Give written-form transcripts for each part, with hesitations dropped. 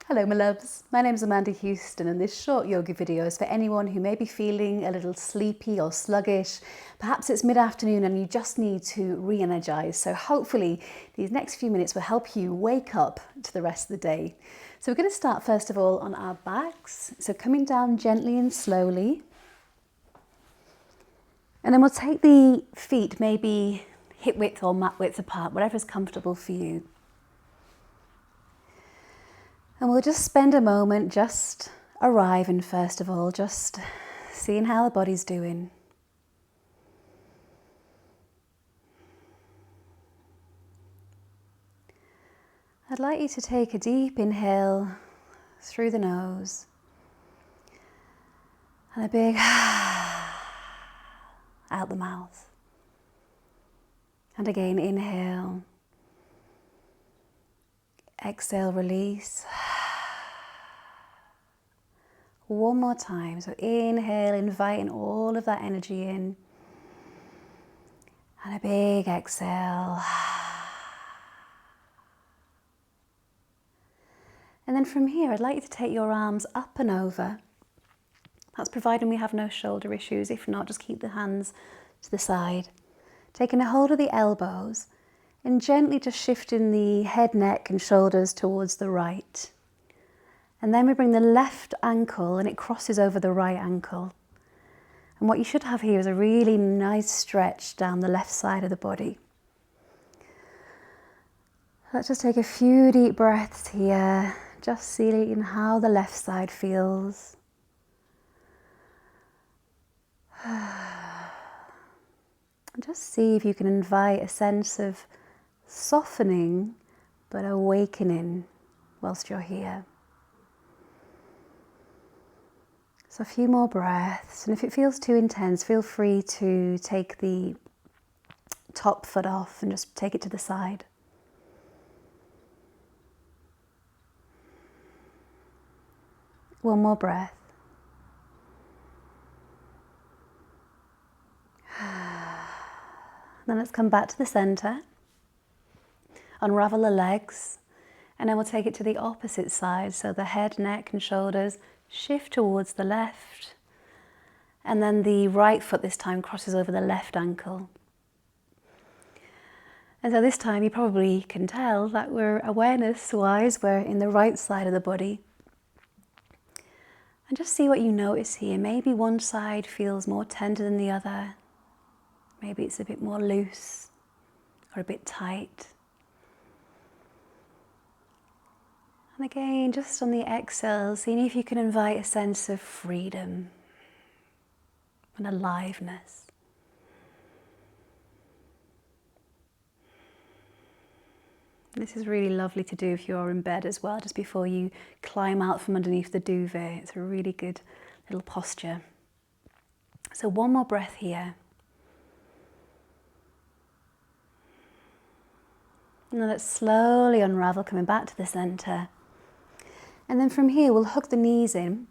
Hello my loves, my name is Amanda Houston and this short yoga video is for anyone who may be feeling a little sleepy or sluggish. Perhaps it's mid-afternoon and you just need to re-energize. So hopefully these next few minutes will help you wake up to the rest of the day. So we're going to start first of all on our backs. So coming down gently and slowly. And then we'll take the feet maybe hip width or mat width apart, whatever's comfortable for you. And we'll just spend a moment just arriving first of all, just seeing how the body's doing. I'd like you to take a deep inhale through the nose and a big out the mouth. And again, inhale. Exhale, release. One more time. So inhale, inviting all of that energy in. And a big exhale. And then from here, I'd like you to take your arms up and over. That's providing we have no shoulder issues. If not, just keep the hands to the side. Taking a hold of the elbows and gently just shifting the head, neck and shoulders towards the right. And then we bring the left ankle and it crosses over the right ankle. And what you should have here is a really nice stretch down the left side of the body. Let's just take a few deep breaths here, just seeing how the left side feels. And just see if you can invite a sense of softening but awakening whilst you're here. So a few more breaths, and if it feels too intense, feel free to take the top foot off and just take it to the side. One more breath. Then let's come back to the center. Unravel the legs, and then we'll take it to the opposite side. So the head, neck and shoulders shift towards the left, and then the right foot this time crosses over the left ankle. And so this time you probably can tell that we're awareness-wise, we're in the right side of the body. And just see what you notice here. Maybe one side feels more tender than the other. Maybe it's a bit more loose or a bit tight. And again, just on the exhale, seeing if you can invite a sense of freedom and aliveness. This is really lovely to do if you're in bed as well, just before you climb out from underneath the duvet. It's a really good little posture. So one more breath here. And then let's slowly unravel, coming back to the center. And then from here, we'll hook the knees in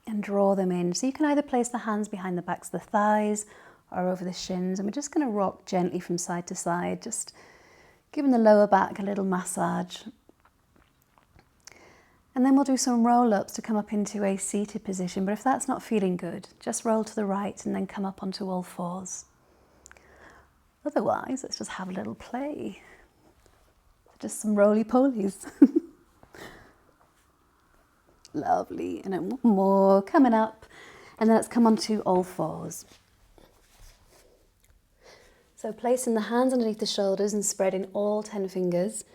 and draw them in. So you can either place the hands behind the backs of the thighs or over the shins. And we're just going to rock gently from side to side, just giving the lower back a little massage. And then we'll do some roll-ups to come up into a seated position. But if that's not feeling good, just roll to the right and then come up onto all fours. Otherwise, let's just have a little play. Just some roly polies. Lovely. And then one more coming up. And then let's come onto all fours. So placing the hands underneath the shoulders and spreading all 10 fingers.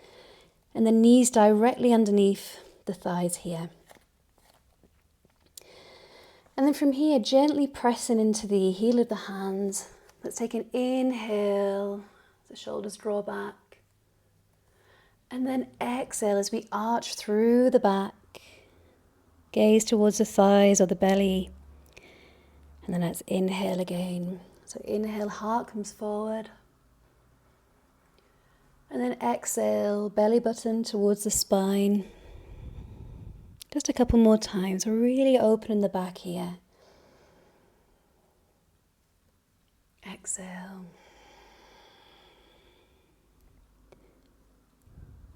And the knees directly underneath the thighs here. And then from here, gently pressing into the heel of the hands. Let's take an inhale. The shoulders draw back. And then exhale as we arch through the back. Gaze towards the thighs or the belly. And then let's inhale again. So inhale, heart comes forward. And then exhale, belly button towards the spine. Just a couple more times. We're really opening the back here. Exhale.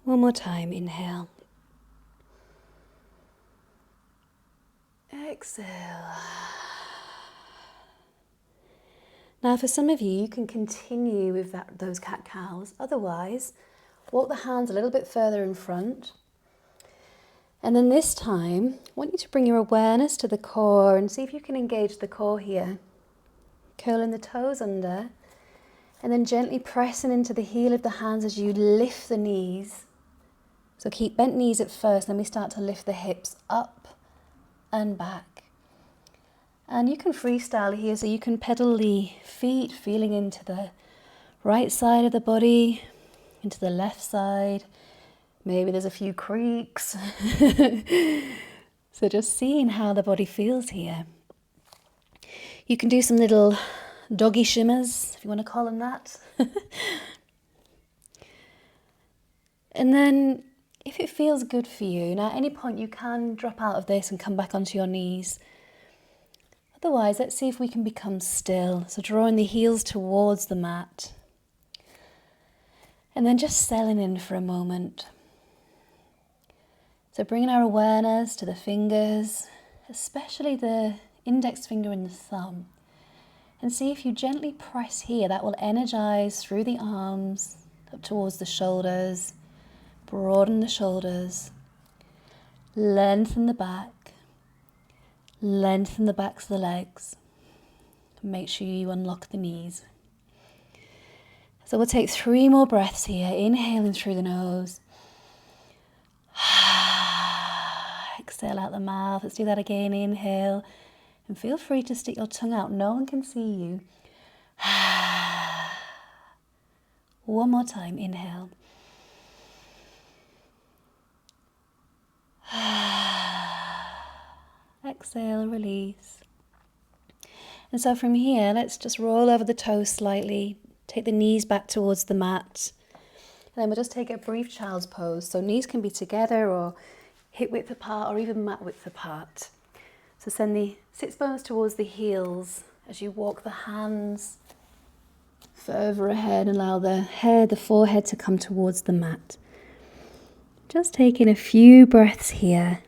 One more time, inhale. Exhale. Now for some of you, you can continue with those cat-cows. Otherwise, walk the hands a little bit further in front. And then this time, I want you to bring your awareness to the core and see if you can engage the core here. Curling the toes under, and then gently pressing into the heel of the hands as you lift the knees. So keep bent knees at first, then we start to lift the hips up and back. And you can freestyle here, so you can pedal the feet, feeling into the right side of the body, into the left side. Maybe there's a few creaks. So just seeing how the body feels here. You can do some little doggy shimmers, if you want to call them that. And then if it feels good for you, now at any point you can drop out of this and come back onto your knees. Otherwise, let's see if we can become still. So drawing the heels towards the mat. And then just settling in for a moment. So bringing our awareness to the fingers, especially the index finger and the thumb. And see if you gently press here, that will energize through the arms, up towards the shoulders, broaden the shoulders, lengthen the back. Lengthen the backs of the legs. Make sure you unlock the knees. So we'll take 3 more breaths here. Inhaling through the nose. Exhale out the mouth. Let's do that again. Inhale. And feel free to stick your tongue out. No one can see you. One more time. Inhale. Exhale, release. And so from here, let's just roll over the toes slightly. Take the knees back towards the mat. And then we'll just take a brief child's pose. So knees can be together or hip width apart or even mat width apart. So send the sits bones towards the heels as you walk the hands further ahead. Allow the head, the forehead to come towards the mat. Just taking a few breaths here.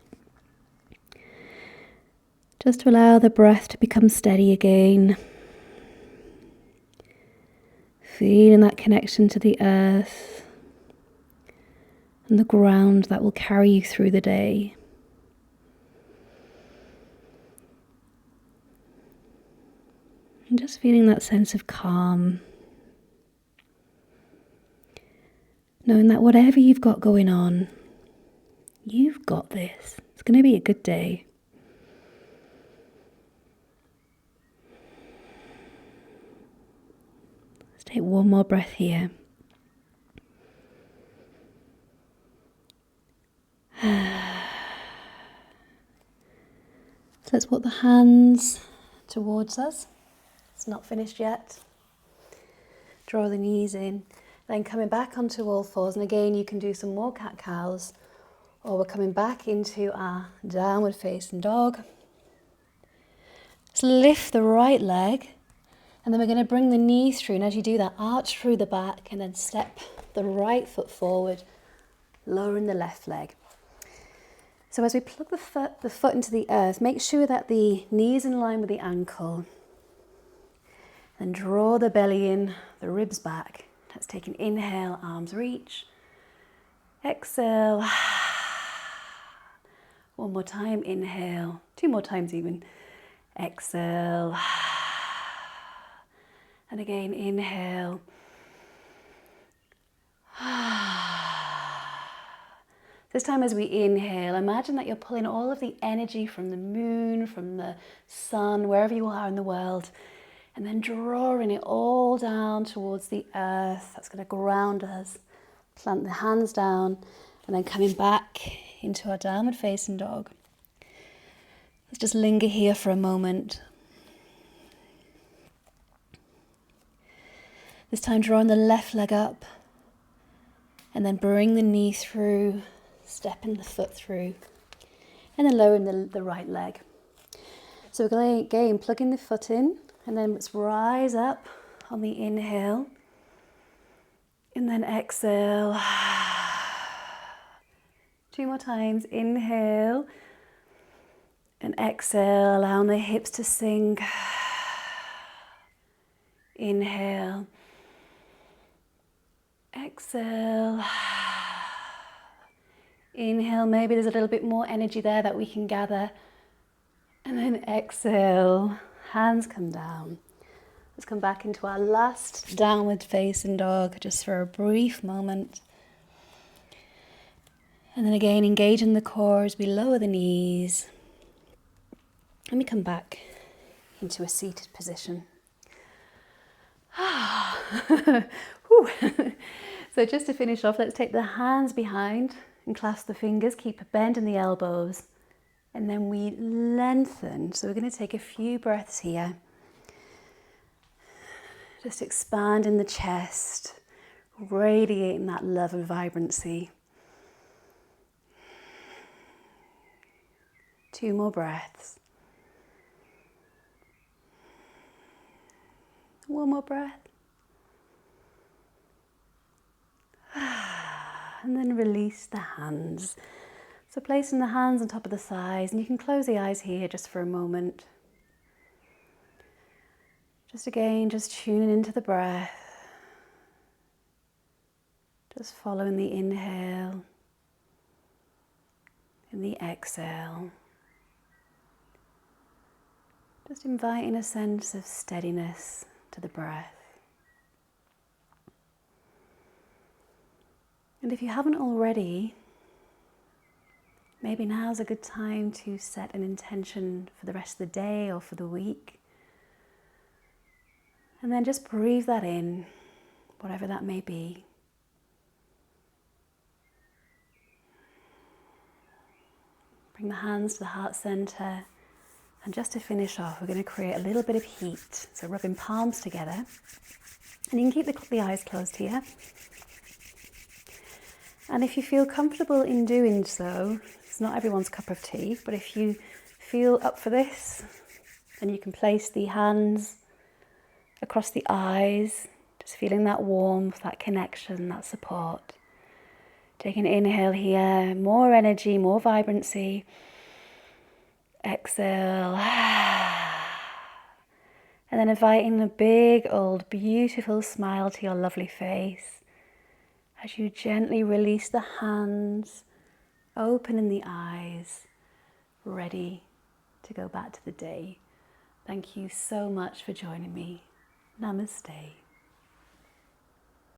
Just to allow the breath to become steady again. Feeling that connection to the earth and the ground that will carry you through the day. And just feeling that sense of calm. Knowing that whatever you've got going on, you've got this. It's going to be a good day. Take one more breath here. So let's walk the hands towards us. It's not finished yet. Draw the knees in. Then coming back onto all fours. And again, you can do some more cat-cows. Or we're coming back into our downward facing dog. So lift the right leg. And then we're going to bring the knee through, and as you do that, arch through the back and then step the right foot forward, lowering the left leg. So as we plug the foot into the earth, make sure that the knee is in line with the ankle. Then draw the belly in, the ribs back. Let's take an inhale, arms reach. Exhale. One more time, inhale. 2 more times even. Exhale. And again, inhale. This time as we inhale, imagine that you're pulling all of the energy from the moon, from the sun, wherever you are in the world, and then drawing it all down towards the earth. That's going to ground us. Plant the hands down, and then coming back into our downward facing dog. Let's just linger here for a moment. This time drawing the left leg up and then bring the knee through, stepping the foot through and then lowering the right leg. So we're going to again plugging the foot in and then let's rise up on the inhale and then exhale. 2 more times, inhale And exhale, allowing the hips to sink. Inhale. Exhale. Inhale, maybe there's a little bit more energy there that we can gather. And then exhale, hands come down. Let's come back into our last downward facing dog just for a brief moment. And then again, engaging the core as we lower the knees. Let me come back into a seated position. So just to finish off, let's take the hands behind and clasp the fingers, keep a bend in the elbows, and then we lengthen. So we're going to take a few breaths here. Just expanding the chest, radiating that love and vibrancy. 2 more breaths. 1 more breath. And then release the hands. So placing the hands on top of the thighs, and you can close the eyes here just for a moment. Just again, just tuning into the breath. Just following the inhale and the exhale. Just inviting a sense of steadiness to the breath. And if you haven't already, maybe now's a good time to set an intention for the rest of the day or for the week. And then just breathe that in, whatever that may be. Bring the hands to the heart center. And just to finish off, we're going to create a little bit of heat. So rubbing palms together. And you can keep the eyes closed here. And if you feel comfortable in doing so, it's not everyone's cup of tea, but if you feel up for this, then you can place the hands across the eyes, just feeling that warmth, that connection, that support. Take an inhale here, more energy, more vibrancy. Exhale. And then inviting a big, old, beautiful smile to your lovely face as you gently release the hands, opening the eyes, ready to go back to the day. Thank you so much for joining me. Namaste.